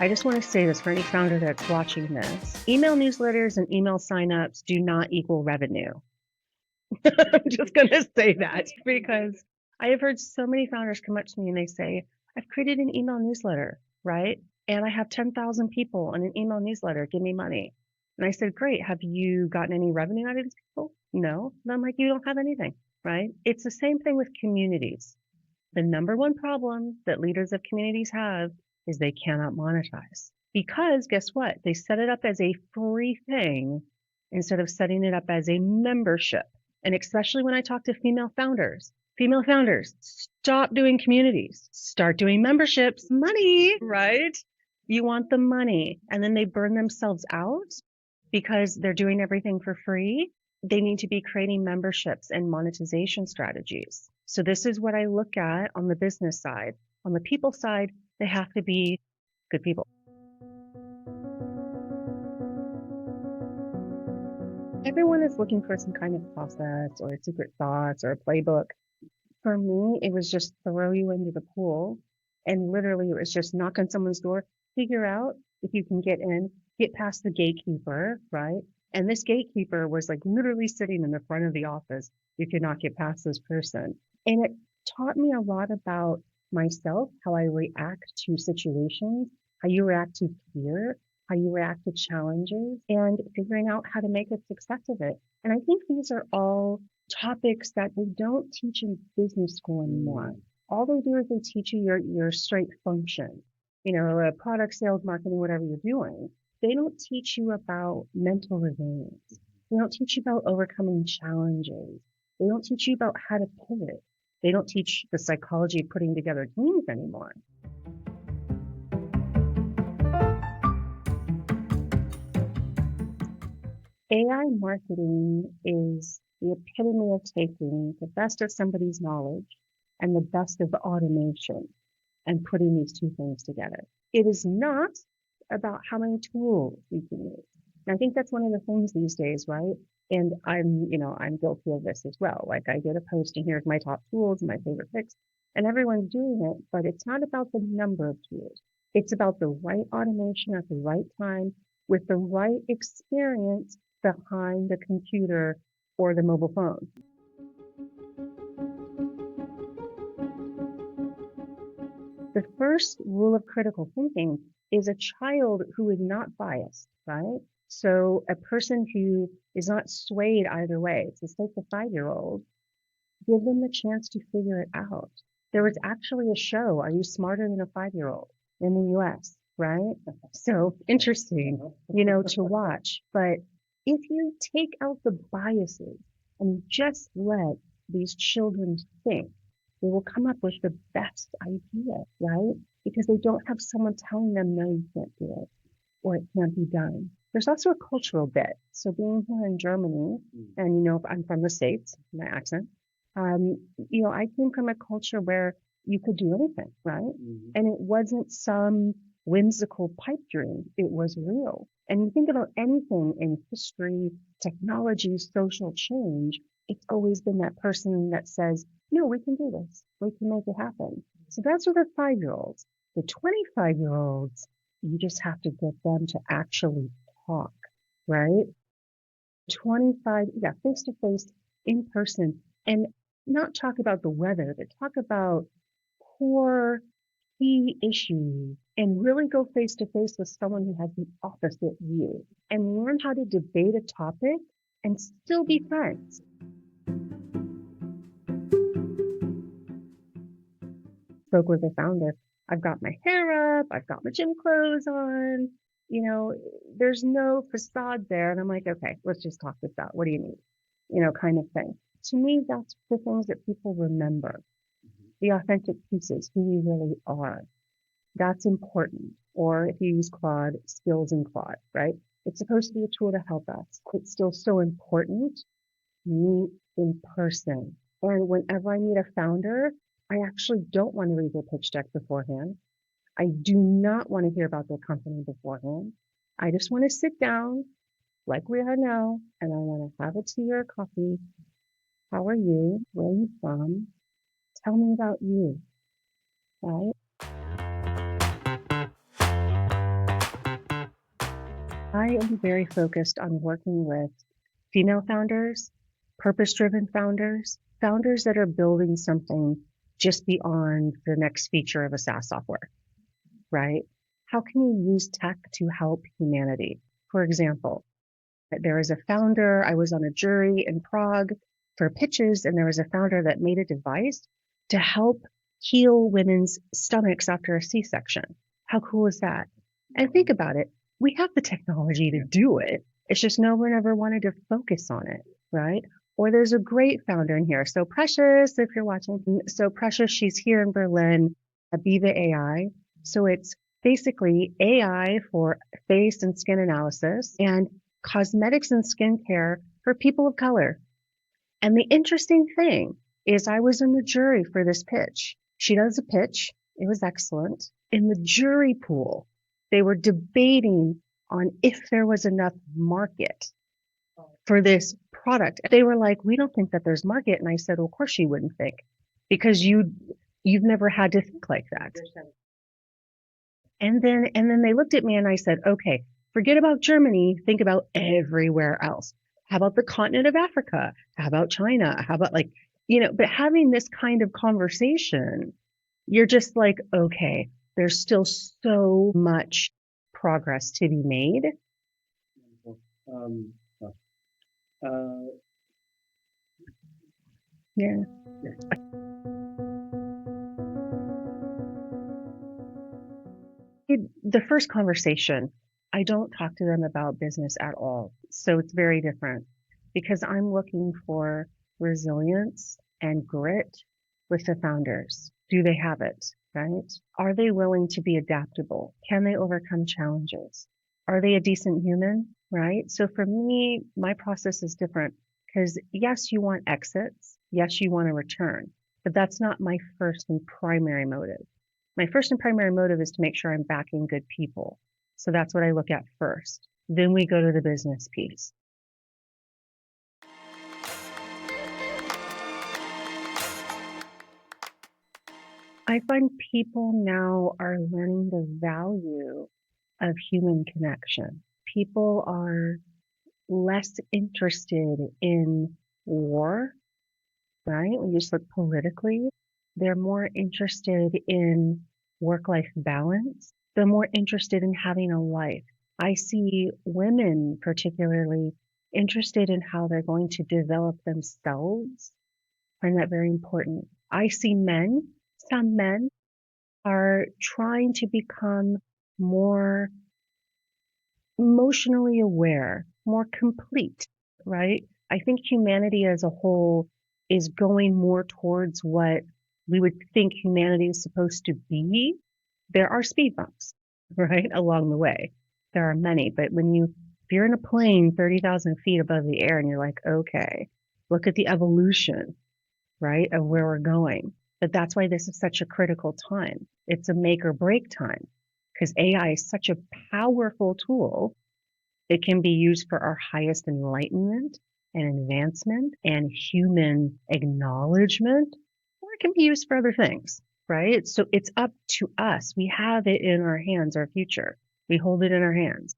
I just want to say this for any founder that's watching this. Email newsletters and email signups do not equal revenue. I'm just going to say that because I have heard so many founders come up to me and they say, I've created an email newsletter, right? And I have 10,000 people in an email newsletter. Give me money. And I said, great. Have you gotten any revenue out of these people? No. And I'm like, you don't have anything, right? It's the same thing with communities. The number one problem that leaders of communities have is they cannot monetize. Because guess what? They set it up as a free thing instead of setting it up as a membership. And especially when I talk to female founders, stop doing communities, start doing memberships, money, right? You want the money. And then they burn themselves out because they're doing everything for free. They need to be creating memberships and monetization strategies. So this is what I look at on the business side. On the people side, they have to be good people. Everyone is looking for some kind of process or a secret sauce or a playbook. For me, it was just throw you into the pool. And literally, it was just knock on someone's door, figure out if you can get in, get past the gatekeeper, right? And this gatekeeper was like literally sitting in the front of the office. You could not get past this person. And it taught me a lot about myself, how I react to situations, how you react to fear, how you react to challenges, and figuring out how to make a success of it. And I think these are all topics that they don't teach in business school anymore. All they do is they teach you your straight function, product sales, marketing, whatever you're doing. They don't teach you about mental resilience. They don't teach you about overcoming challenges. They don't teach you about how to pivot. They don't teach the psychology of putting together teams anymore. AI marketing is the epitome of taking the best of somebody's knowledge and the best of automation and putting these two things together. It is not about how many tools you can use. And I think that's one of the things these days, right? And I'm guilty of this as well. Like I did a post and here's my top tools, my favorite picks, and everyone's doing it, but it's not about the number of tools. It's about the right automation at the right time with the right experience behind the computer or the mobile phone. The first rule of critical thinking is a child who is not biased, right? So a person who is not swayed either way. So take the 5-year-old, give them the chance to figure it out. There was actually a show, Are You Smarter Than a 5-Year-Old, in the US, right? So interesting, to watch. But if you take out the biases and just let these children think, they will come up with the best idea, right? Because they don't have someone telling them, no, you can't do it, or it can't be done. There's also a cultural bit. So being here in Germany, and I'm from the States, my accent, I came from a culture where you could do anything, right? Mm-hmm. And it wasn't some whimsical pipe dream. It was real. And you think about anything in history, technology, social change, it's always been that person that says, no, we can do this. We can make it happen. So that's for the 5-year-olds. The 25-year-olds, you just have to get them to actually talk, right? 25, face to face, in person, and not talk about the weather, but talk about core key issues and really go face to face with someone who has the opposite view and learn how to debate a topic and still be friends. Spoke with a founder. I've got my hair up. I've got my gym clothes on. There's no facade there. And I'm like, okay, let's just talk this out. What do you need? Kind of thing. To me, that's the things that people remember. The authentic pieces, who you really are. That's important. Or if you use Claude, skills in Claude, right? It's supposed to be a tool to help us. It's still so important. Meet in person. And whenever I meet a founder, I actually don't want to read their pitch deck beforehand. I do not want to hear about their company beforehand. I just want to sit down like we are now, and I want to have a tea or a coffee. How are you? Where are you from? Tell me about you, right? I am very focused on working with female founders, purpose-driven founders, founders that are building something just beyond the next feature of a SaaS software, right? How can you use tech to help humanity? For example, there is a founder, I was on a jury in Prague for pitches, and there was a founder that made a device to help heal women's stomachs after a C-section. How cool is that? And think about it. We have the technology to do it. It's just no one ever wanted to focus on it, right? Or there's a great founder in here. So Precious, if you're watching, so Precious, she's here in Berlin, Abiva AI. So it's basically AI for face and skin analysis and cosmetics and skincare for people of color. And the interesting thing is I was in the jury for this pitch. She does a pitch. It was excellent. In the jury pool, they were debating on if there was enough market for this product. They were like, we don't think that there's market. And I said, well, of course you wouldn't think, because you've never had to think like that. And then they looked at me and I said, okay, forget about Germany. Think about everywhere else. How about the continent of Africa? How about China? How about but having this kind of conversation, you're just like, okay, there's still so much progress to be made. Yeah. The first conversation, I don't talk to them about business at all. So it's very different because I'm looking for resilience and grit with the founders. Do they have it, right? Are they willing to be adaptable? Can they overcome challenges? Are they a decent human, right? So for me, my process is different because yes, you want exits. Yes, you want a return, but that's not my first and primary motive. My first and primary motive is to make sure I'm backing good people. So that's what I look at first. Then we go to the business piece. I find people now are learning the value of human connection. People are less interested in war, right? When you just look politically, they're more interested in work-life balance. They're more interested in having a life. I see women particularly interested in how they're going to develop themselves. I find that very important. I see men, some men are trying to become more emotionally aware, more complete, right? I think humanity as a whole is going more towards what we would think humanity is supposed to be. There are speed bumps, right, along the way. There are many, but if you're in a plane 30,000 feet above the air and you're like, okay, look at the evolution, right, of where we're going. But that's why this is such a critical time. It's a make or break time because AI is such a powerful tool. It can be used for our highest enlightenment and advancement and human acknowledgement, or it can be used for other things, right? So it's up to us. We have it in our hands, our future. We hold it in our hands.